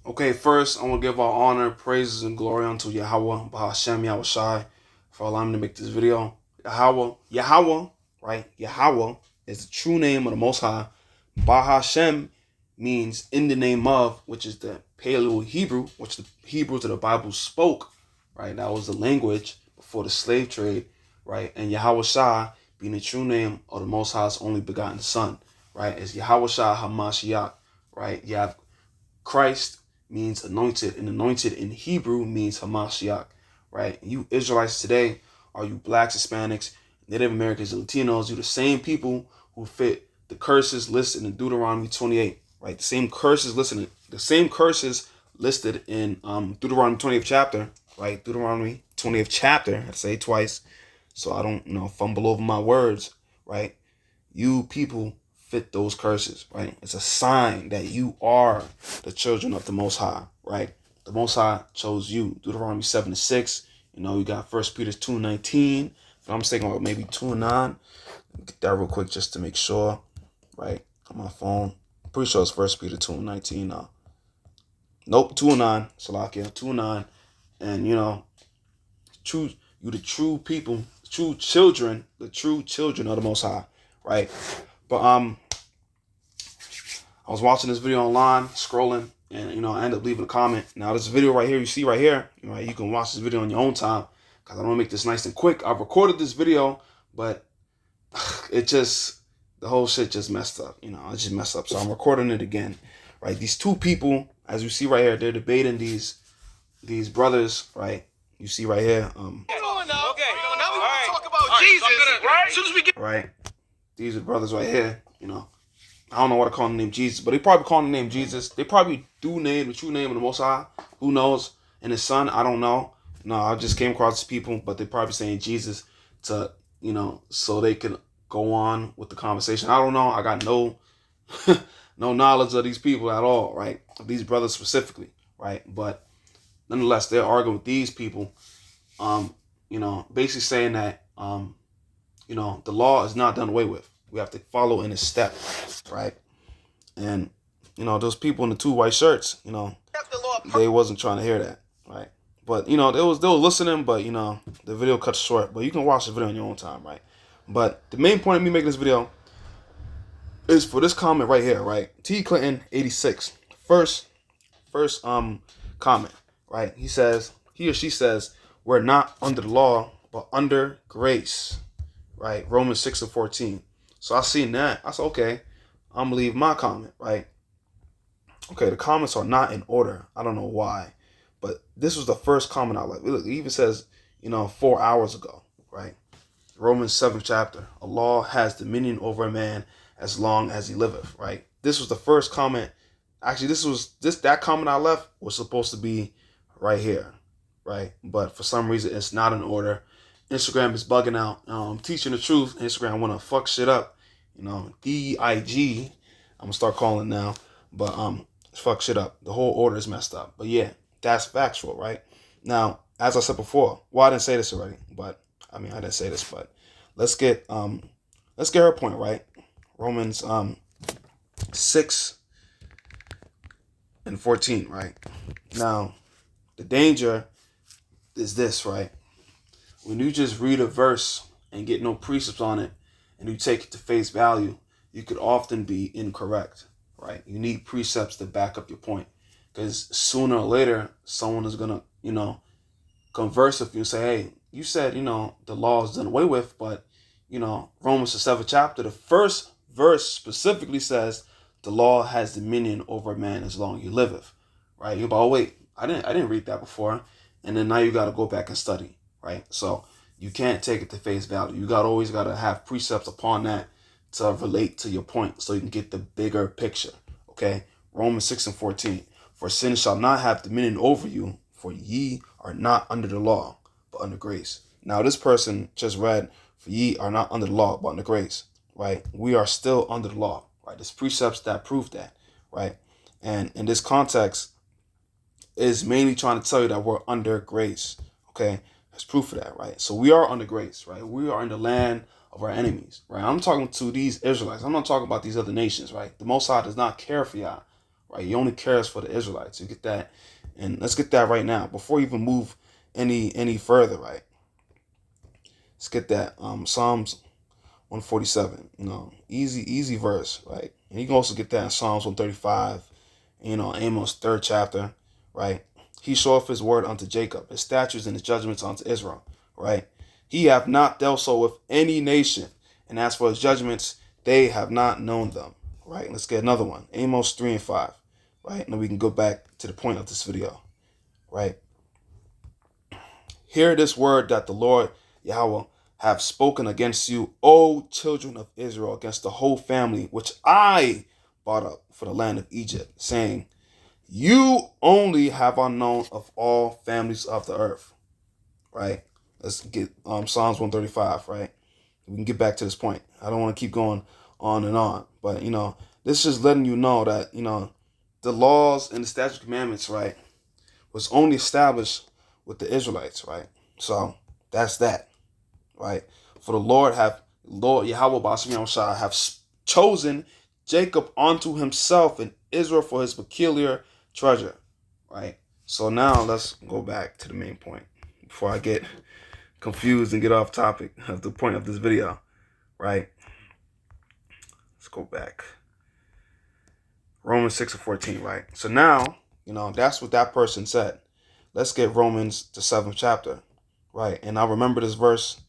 Okay, first, I want to give all honor, praises, and glory unto Yahweh, Bahashem, Yahweh Shai, for allowing me to make this video. Yahweh, right? Yahweh is the true name of the Most High. Bahashem means in the name of, which is the Paleo Hebrew, which the Hebrews of the Bible spoke, right? That was the language before the slave trade, right? And Yahweh Shai being the true name of the Most High's only begotten Son, right? Is Yahweh Shai HaMashiach, right? You have Christ means anointed, and anointed in Hebrew means Hamashiach, right? You Israelites today, are you blacks, Hispanics, Native Americans, and Latinos, you the same people who fit the curses listed in Deuteronomy 28, right? The same curses listed in Deuteronomy 20th chapter, right? Deuteronomy 20th chapter, I say it twice, so I don't, fumble over my words, right? You people fit those curses, right? It's a sign that you are the children of the Most High, right? The Most High chose you. Deuteronomy 7:6. You got 1 Peter 2:19. If I'm mistaken, or maybe 2:9. Get that real quick just to make sure, right? On my phone. I'm pretty sure it's 1 Peter 2:19. Nope, 2:9. Salakia, 2:9. And true, you the true people, the true children of the Most High, right? But I was watching this video online, scrolling, and I ended up leaving a comment. Now this video right here, you see right here, right? You can watch this video on your own time because I don't want to make this nice and quick. I've recorded this video, but the whole shit just messed up. I just messed up, so I'm recording it again, right? These two people, as you see right here, they're debating these brothers, right? You see right here, right? These are brothers right here, I don't know what to call the name Jesus, but they probably call the name Jesus. They probably do name the true name of the Most High. Who knows? And his son, I don't know. No, I just came across these people, but they're probably saying Jesus to, so they can go on with the conversation. I don't know. I got no no knowledge of these people at all, right? Of these brothers specifically, right? But nonetheless, they're arguing with these people, basically saying that, the law is not done away with. We have to follow in his step, right? And those people in the two white shirts, they wasn't trying to hear that, right? But they were listening, but the video cut short. But you can watch the video on your own time, right? But the main point of me making this video is for this comment right here, right? T Clinton 86, first comment, right? He or she says, we're not under the law, but under grace, right? Romans 6:14. So I seen that. I said, okay, I'm gonna leave my comment, right? Okay, the comments are not in order. I don't know why, but this was the first comment I like. Look, it even says, 4 hours ago, right? Romans 7th chapter. A law has dominion over a man as long as he liveth, right? This was the first comment. Actually, that comment I left was supposed to be right here, right? But for some reason, it's not in order. Instagram is bugging out. I'm teaching the truth. Instagram want to fuck shit up. DIG. I'm gonna start calling now, but fuck shit up. The whole order is messed up. But yeah, that's factual, right? Now, as I said before, well, I didn't say this already, but I didn't say this, but let's get her point, right? Romans 6:14, right? Now, the danger is this, right? When you just read a verse and get no precepts on it, and you take it to face value, you could often be incorrect, right? You need precepts to back up your point, because sooner or later, someone is gonna, converse with you and say, hey, you said, the law is done away with, but, Romans the 7th chapter, the first verse specifically says the law has dominion over a man as long as he liveth, right? You're about, oh, wait, I didn't read that before, and then now you got to go back and study, right? So you can't take it to face value. You always got to have precepts upon that to relate to your point so you can get the bigger picture, okay? Romans 6:14. For sin shall not have dominion over you, for ye are not under the law, but under grace. Now, this person just read, for ye are not under the law, but under grace, right? We are still under the law, right? There's precepts that prove that, right? And in this context, is mainly trying to tell you that we're under grace, okay? There's proof of that, right? So we are under grace, right? We are in the land of our enemies, right? I'm talking to these Israelites. I'm not talking about these other nations, right? The Most High does not care for y'all, right? He only cares for the Israelites. You get that? And let's get that right now before you even move any further, right? Let's get that. Psalms 147. Easy verse, right? And you can also get that in Psalms 135. Amos 3rd chapter, right? He showeth his word unto Jacob, his statutes and his judgments unto Israel, right? He hath not dealt so with any nation, and as for his judgments, they have not known them, right? Let's get another one, Amos 3 and 5, right? And then we can go back to the point of this video, right? Hear this word that the Lord Yahweh have spoken against you, O children of Israel, against the whole family which I brought up for the land of Egypt, saying, you only have unknown of all families of the earth, right? Let's get Psalms 135, right? We can get back to this point. I don't want to keep going on and on, but this is letting you know that the laws and the statute commandments, right, was only established with the Israelites, right? So that's that, right? For the Lord Yahweh Ba'ashem Yahushua have chosen Jacob unto himself and Israel for his peculiar treasure, right? So now let's go back to the main point before I get confused and get off topic of the point of this video, right? Let's go back. Romans 6 and 14, right? So now, that's what that person said. Let's get Romans, the 7th chapter, right? And I remember this verse,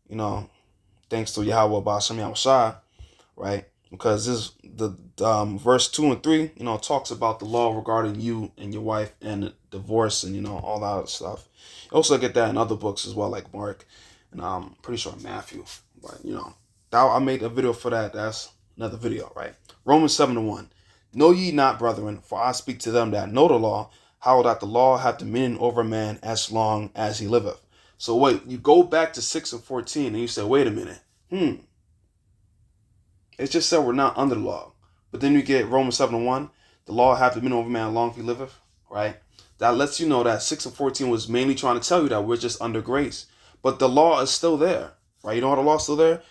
thanks to Yahweh Ba'ashem Yahushua, right? Because this the verse 2 and 3, talks about the law regarding you and your wife and divorce and all that other stuff. You also get that in other books as well, like Mark and I'm pretty sure Matthew. But I made a video for that. That's another video, right? Romans 7 and 1. Know ye not, brethren, for I speak to them that know the law, how that the law hath dominion over man as long as he liveth. So wait, you go back to 6 and 14 and you say, wait a minute. It just said we're not under the law. But then you get Romans 7 and 1. The law hath dominion over man as long as he liveth, right? That lets you know that 6 and 14 was mainly trying to tell you that we're just under grace. But the law is still there, right? You know how the law is still there?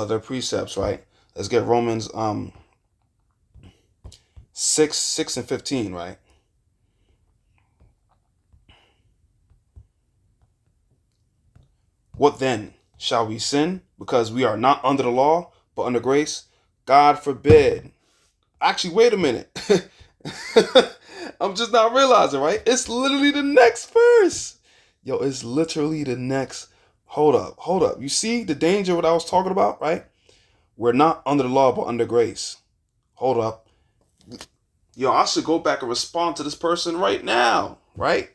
Their precepts, right? Let's get Romans 6 and 15, right? What then? Shall we sin because we are not under the law, but under grace? God forbid. Actually, wait a minute. I'm just not realizing, right? It's literally the next verse. Yo, it's literally the next. Hold up. You see the danger of what I was talking about, right? We're not under the law, but under grace. Hold up. Yo, I should go back and respond to this person right now, right?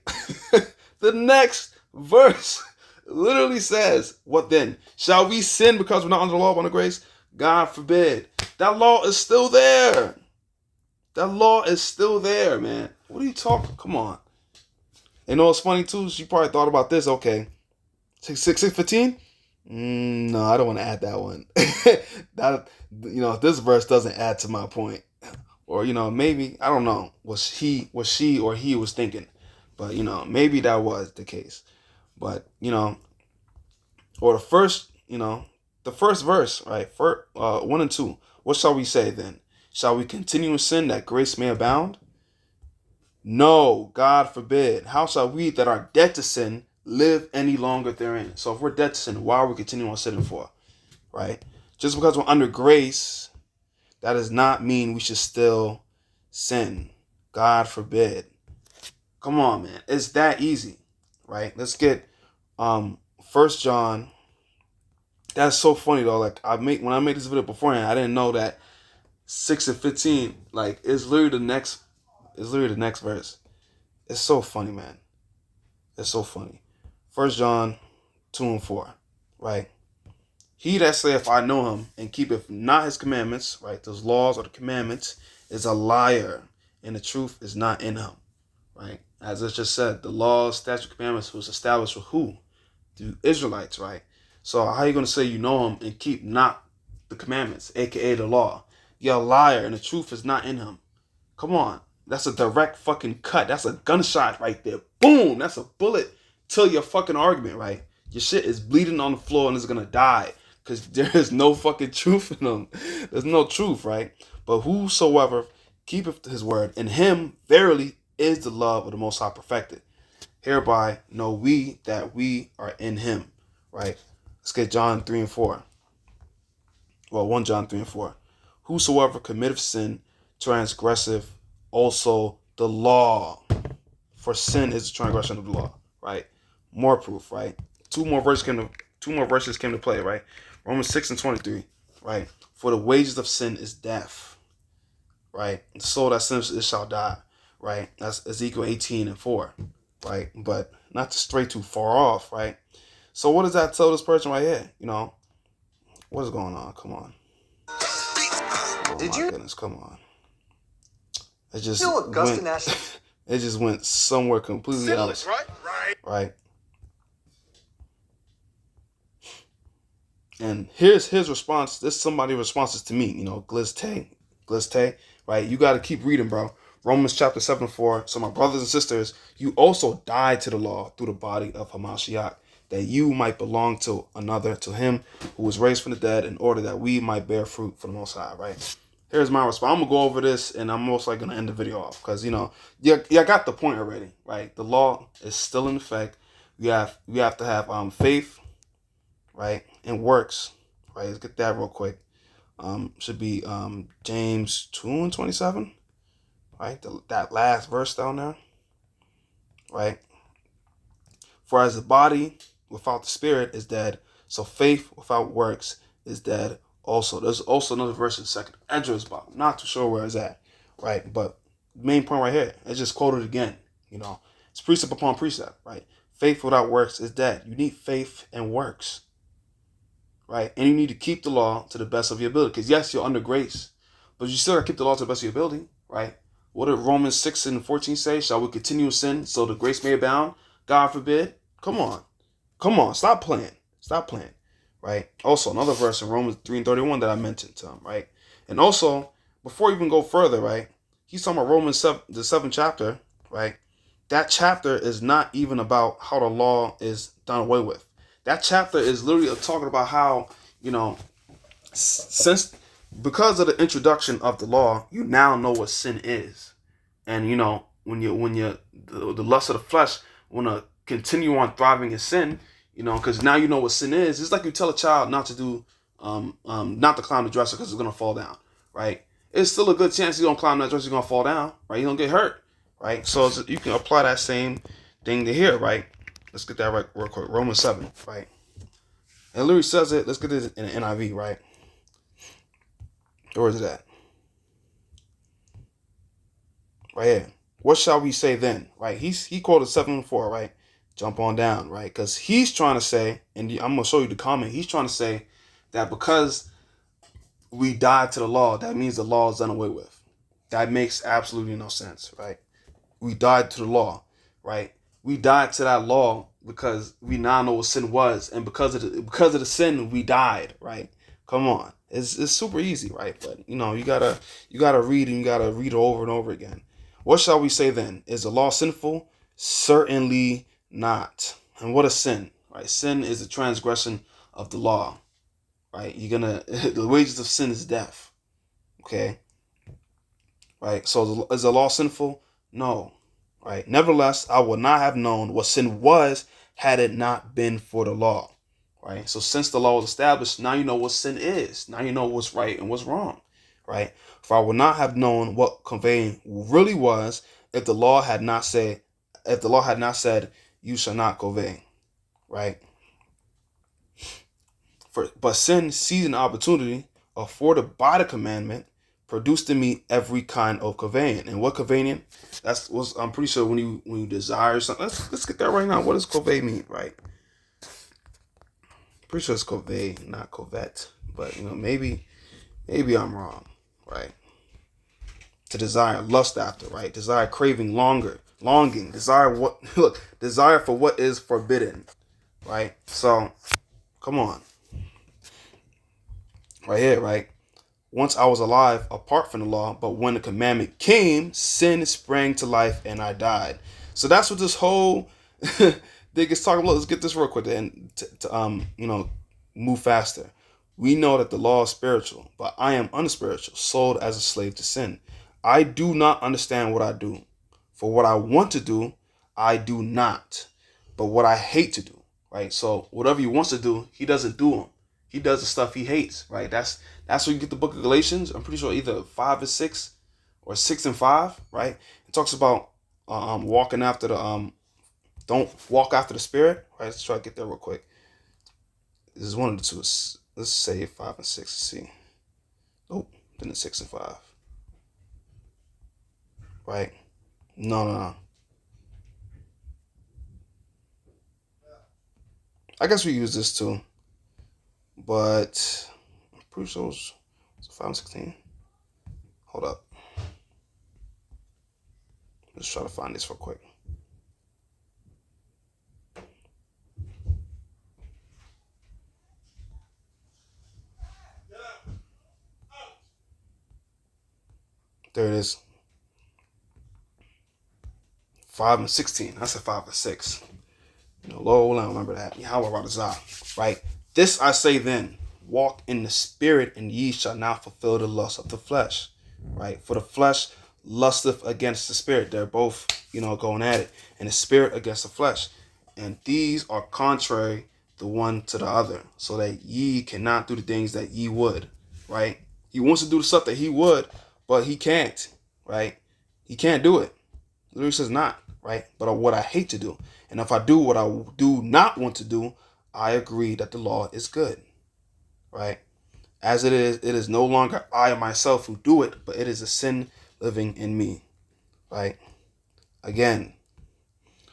The next verse literally says, what then? Shall we sin because we're not under the law, but under grace? God forbid. That law is still there. That law is still there, man. What are you talking? Come on. It's funny too. She probably thought about this. Okay, 6:15. No, I don't want to add that one. That this verse doesn't add to my point, or maybe I don't know. Was she or he was thinking, but maybe that was the case. But or the first verse, right? 1 and 2. What shall we say then? Shall we continue in sin that grace may abound? No, God forbid. How shall we that are dead to sin live any longer therein? So if we're dead to sin, why are we continuing on sinning for? Right? Just because we're under grace, that does not mean we should still sin. God forbid. Come on, man. It's that easy. Right? Let's get 1 John. That's so funny though. Like when I made this video beforehand, I didn't know that 6 and 15, like it's literally the next verse. It's so funny, man. It's so funny. 1 John 2 and 4, right? He that saith I know him and keepeth not his commandments, right? Those laws or the commandments is a liar, and the truth is not in him, right? As I just said, the laws, statute, commandments was established for who? The Israelites, right? So how are you going to say you know him and keep not the commandments, aka the law? You're a liar and the truth is not in him. Come on. That's a direct fucking cut. That's a gunshot right there. Boom. That's a bullet to your fucking argument, right? Your shit is bleeding on the floor and it's going to die because there is no fucking truth in them. There's no truth, right? But whosoever keepeth his word. In him verily is the love of the Most High perfected. Hereby know we that we are in him. Right? Let's get John 3 and 4. Well, 1 John 3 and 4. Whosoever committeth sin transgresseth also the law. For sin is the transgression of the law. Right? More proof, right? Two more verses came to play, right? Romans 6 and 23. Right? For the wages of sin is death. Right? The soul that sins it shall die. Right? That's Ezekiel 18 and 4. Right? But not to stray too far off, right? So what does that tell this person right here? You know, what's going on? Come on. Oh my goodness, come on. It just it just went somewhere completely else. Right. And here's his response. This is somebody's responses to me, you know, Glizte, right? You got to keep reading, bro. Romans chapter 7 4. So my brothers and sisters, you also died to the law through the body of Hamashiach, that you might belong to another, to him who was raised from the dead, in order that we might bear fruit for the Most High, right? Here's my response. I'm going to go over this, and I'm most likely going to end the video off, because, you know, you got the point already, right? The law is still in effect. We have to have faith, right, and works, right? Let's get that real quick. Should be James 2 and 27, right? That last verse down there, right? For as the body without the spirit is dead, so faith without works is dead also. There's also another verse in Second Esdras, but I'm not too sure where it's at, right? But main point right here, it's just quoted again, you know. It's precept upon precept, right? Faith without works is dead. You need faith and works, right? And you need to keep the law to the best of your ability. Because yes, you're under grace, but you still got to keep the law to the best of your ability, right? What did Romans 6 and 14 say? Shall we continue in sin so the grace may abound? God forbid. Come on. Stop playing, right? Also, another verse in Romans 3 and 31 that I mentioned to him, right? And also, before we even go further, right? He's talking about Romans 7, the 7th chapter, right? That chapter is not even about how the law is done away with. That chapter is literally talking about how, you know, because of the introduction of the law, you now know what sin is. And, you know, when the lust of the flesh want to continue on thriving in sin, you know, because now you know what sin is. It's like you tell a child not to do, not to climb the dresser because it's going to fall down, right? It's still a good chance you don't climb that dresser, you're going to fall down, right? You don't get hurt, right? So you can apply that same thing to here, right? Let's get that right real quick. Romans 7, right? And literally says it. Let's get it in the NIV, right? Where is it at? Right here. What shall we say then? Right? He quoted 7:4, right? Jump on down, right? Because he's trying to say, and I'm going to show you the comment. He's trying to say that because we died to the law, that means the law is done away with. That makes absolutely no sense, right? We died to the law, right? We died to that law because we now know what sin was, and because of the sin, we died, right? Come on, it's super easy, right? But you know, you gotta read, and you gotta read it over and over again. What shall we say then? Is the law sinful? Certainly not. And what is sin? Right? Sin is a transgression of the law. Right? The wages of sin is death. Okay. Right? So is the law sinful? No. Right? Nevertheless, I would not have known what sin was had it not been for the law. Right? So since the law was established, now you know what sin is. Now you know what's right and what's wrong. Right? For I would not have known what conveying really was if the law had not said, you shall not convey. Right? But sin, seizing the opportunity afforded by the commandment, produced in me every kind of conveying. And what conveying? I'm pretty sure when you desire something. Let's get that right now. What does convey mean, right? Pretty sure it's convey, not covet. But you know, maybe I'm wrong, right? To desire, lust after, right? Desire, craving, longing, desire desire for what is forbidden, right? So, come on, right here, right? Once I was alive apart from the law, but when the commandment came, sin sprang to life and I died. So that's what this whole thing is talking about. Let's get this real quick and to move faster. We know that the law is spiritual, but I am unspiritual, sold as a slave to sin. I do not understand what I do. For what I want to do, I do not. But what I hate to do, right? So whatever he wants to do, he doesn't do them. He does the stuff he hates, right? That's where you get the book of Galatians. I'm pretty sure either 5 and 6 or 6 and 5, right? It talks about walking after the don't walk after the spirit, right? Let's try to get there real quick. This is one of the two. Let's say 5 and 6. Let's see. Oh, then it's 6 and 5. Right? No. I guess we use this too. But I'm pretty sure it's 5 and 16. Hold up. Let's try to find this real quick. There it is. 5 and 16. I said 5 and 6. Lord, I remember that. Yahweh Radazah. Right? This I say then, walk in the spirit, and ye shall not fulfill the lust of the flesh. Right? For the flesh lusteth against the spirit. They're both, going at it. And the spirit against the flesh. And these are contrary the one to the other, so that ye cannot do the things that ye would. Right? He wants to do the stuff that he would, but he can't. Right? He can't do it. Literally says not. Right? But what I hate to do. And if I do what I do not want to do, I agree that the law is good. Right? As it is no longer I myself who do it, but it is a sin living in me. Right? Again,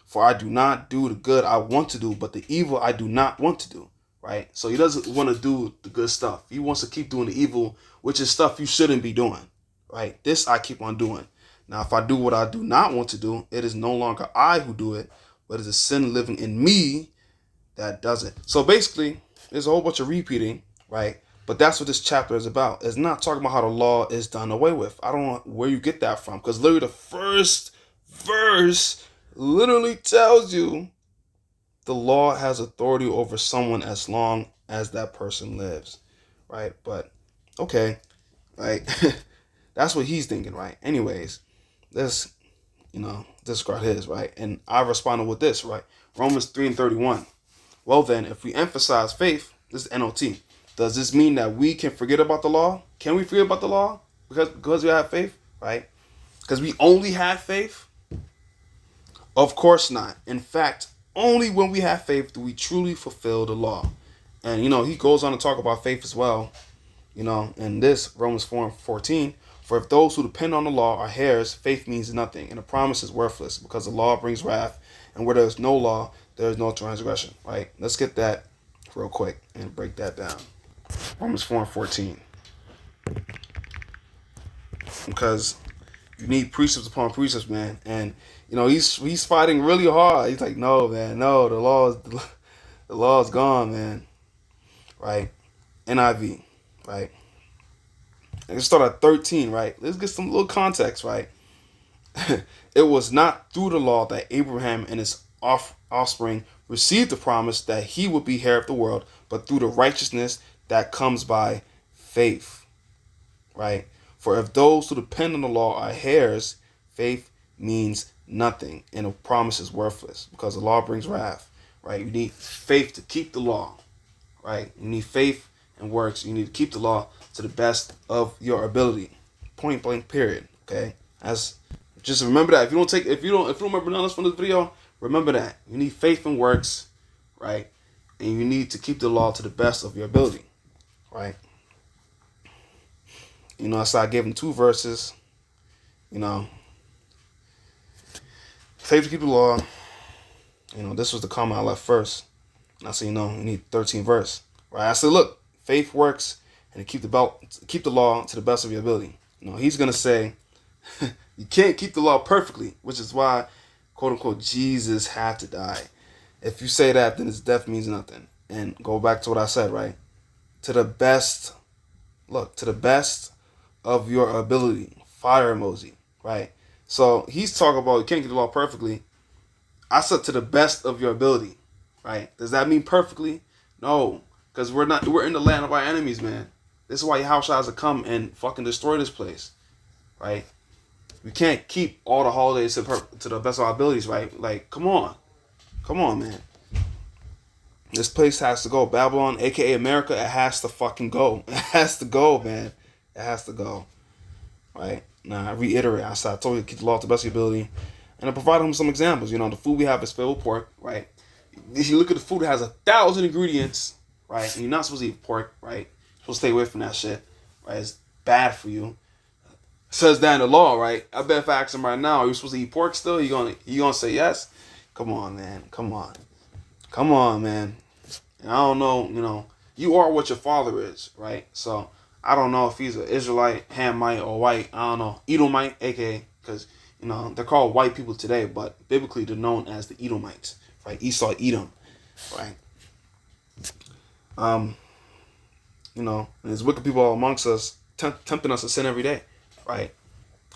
for I do not do the good I want to do, but the evil I do not want to do. Right? So he doesn't want to do the good stuff. He wants to keep doing the evil, which is stuff you shouldn't be doing. Right? This I keep on doing. Now, if I do what I do not want to do, it is no longer I who do it, but it's a sin living in me that does it. So basically, there's a whole bunch of repeating, right? But that's what this chapter is about. It's not talking about how the law is done away with. I don't know where you get that from, because literally the first verse literally tells you the law has authority over someone as long as that person lives, right? But okay, right? That's what he's thinking, right? Anyways, let's discard his, right? And I responded with this, right? Romans 3 and 31. Well then, if we emphasize faith, this is NOT. Does this mean that we can forget about the law? Can we forget about the law because we have faith, right? Because we only have faith? Of course not. In fact, only when we have faith do we truly fulfill the law. And he goes on to talk about faith as well. In this Romans 4 and 14. For if those who depend on the law are heirs, faith means nothing, and the promise is worthless, because the law brings wrath, and where there is no law, there is no transgression. Right? Let's get that real quick and break that down. Romans 4 and 14. Because you need precepts upon precepts, man. And he's fighting really hard. He's like, no, man, no, the law is gone, man. Right? NIV, right? Let's start at 13, right? Let's get some little context, right? It was not through the law that Abraham and his offspring received the promise that he would be heir of the world, but through the righteousness that comes by faith, right? For if those who depend on the law are heirs, faith means nothing, and the promise is worthless, because the law brings wrath, right? You need faith to keep the law, right? You need faith and works. You need to keep the law to the best of your ability. Point blank, period. Okay? Just remember that. If you don't remember none of this from this video, remember that. You need faith and works, right? And you need to keep the law to the best of your ability. Right? So I gave him 2 verses. Faith to keep the law. This was the comment I left first. And I said, you need 13 verse. Right? I said, look, faith works, and keep the law to the best of your ability. He's gonna say you can't keep the law perfectly, which is why, quote unquote, Jesus had to die. If you say that, then his death means nothing. And go back to what I said, right? To the best of your ability. Fire emoji, right? So he's talking about you can't keep the law perfectly. I said to the best of your ability, right? Does that mean perfectly? No. Because we're in the land of our enemies, man. This is why Yahushua has to come and fucking destroy this place, right? We can't keep all the holidays to the best of our abilities, right? Like, come on, man. This place has to go. Babylon, aka America, it has to fucking go. It has to go, man. It has to go. Right? Now, I reiterate, I told you to keep the law to the best of your ability. And I provided him some examples. You know, the food we have is filled with pork, right? If you look at the food, it has 1,000 ingredients, right? And you're not supposed to eat pork, right? You're supposed to stay away from that shit, right? It's bad for you. It says that in the law, right? I bet if I ask him right now, are you supposed to eat pork still? You gonna say yes? Come on, man. Come on, man. And I don't know, you know, you are what your father is, right? So I don't know if he's an Israelite, Hamite, or white. I don't know. Edomite, aka, because, you know, they're called white people today, but biblically they're known as the Edomites, right? Esau, Edom, right? You know, and there's wicked people all amongst us, tempting us to sin every day, right?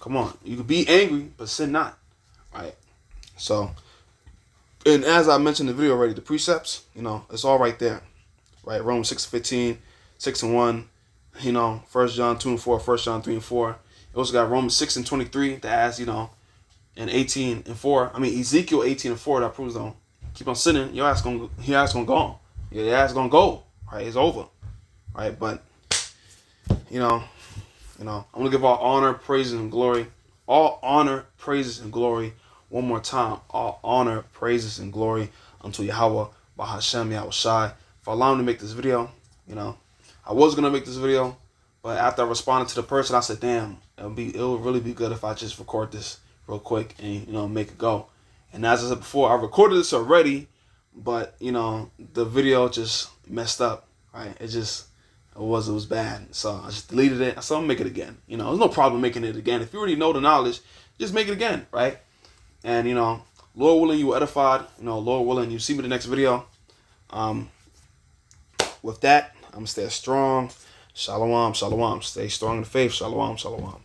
Come on. You can be angry, but sin not, right? So, and as I mentioned in the video already, the precepts, you know, it's all right there, right? Romans 6:15, 6:1, you know, 1 John 2:4, 1 John 3:4. It also got Romans 6:23 that has, you know, and 18:4. I mean, Ezekiel 18:4 that proves don't keep on sinning, your ass gonna go. Your ass gonna go, right? It's over, right? But you know, I'm gonna give all honor, praises, and glory, all honor, praises, and glory. One more time, all honor, praises, and glory unto Yahweh, Bahashem, Yahushai, for allowing me to make this video. You know, I was gonna make this video, but after I responded to the person, I said, "Damn, it would really be good if I just record this real quick and, you know, make it go." And as I said before, I recorded this already, but, you know, the video just messed up, right? It was bad. So I just deleted it. So I'm gonna make it again. You know, there's no problem making it again. If you already know the knowledge, just make it again, right? And, you know, Lord willing, you were edified. You know, Lord willing, you see me in the next video. With that, I'm going to stay strong. Shalom, shalom. Stay strong in the faith. Shalom, shalom.